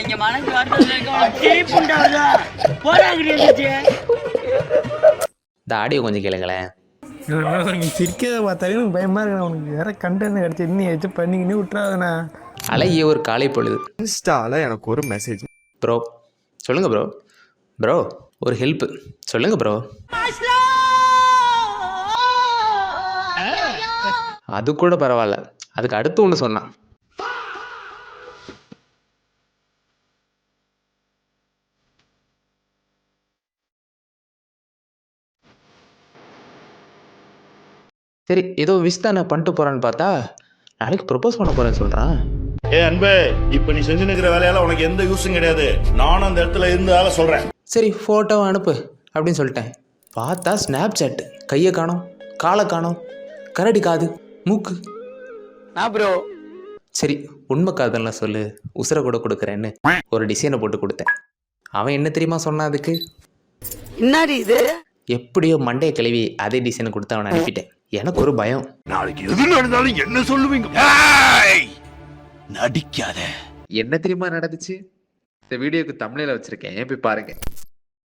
இங்க மனசு இந்த ஆடியோ கொஞ்சம் கேளுங்களேன். நீ சிரிக்கிறத பார்த்தாலே எனக்கு பயமா இருக்கு. உனக்கு வேற கண்டென்ட் கிடைச்சி இன்னும் ஏதாச்சும் பண்ணிக்கின்னு விட்டுறாதுண்ணா. அழகிய ஒரு காலை பொழுது. இன்ஸ்டால எனக்கு ஒரு மெசேஜ். ப்ரோ சொல்லுங்க ப்ரோ. ப்ரோ ஒரு ஹெல்ப் சொல்லுங்க ப்ரோ. அது கூட பரவாயில்ல, அதுக்கு அடுத்து ஒன்று சொன்னான். சரி ஏதோ விஷ் தானே பண்ணிட்டு போகிறான்னு பார்த்தா நாளைக்கு ப்ரொப்போஸ் பண்ண போகிறேன்னு சொல்கிறான். அன்பே, இப்ப நீ செஞ்சு நிக்கிற வேலையால உனக்கு எந்த யூஸும் கிடையாது. நானும் அந்த இடத்துல இருந்தால சொல்றேன். சரி ஃபோட்டோவை அனுப்பு அப்படின்னு சொல்லிட்டேன். பார்த்தா ஸ்னாப் சாட். கையை காணோம், காலை காணோம், கரடி காது, மூக்கு. ப்ரோ சரி உண்மை காதல்லாம் சொல்லு, உசுரை கூட கொடுக்குறேன்னு ஒரு டிசைனை போட்டு கொடுத்தேன். அவன் என்ன தெரியுமா சொன்னான் அதுக்கு? என்னடி இது? எப்படியோ மண்டைய கிளவி அதே டிசைனை கொடுத்து அவனை அனுப்பிட்டேன். எனக்கு ஒரு பயம், நாளைக்கு எது நடந்தாலும் என்ன சொல்லுவீங்க? நடிக்காத. என்ன தெரியுமா நடந்துச்சு? இந்த வீடியோக்கு தம்ப்நெயில வச்சிருக்கேன், போய் பாருங்க.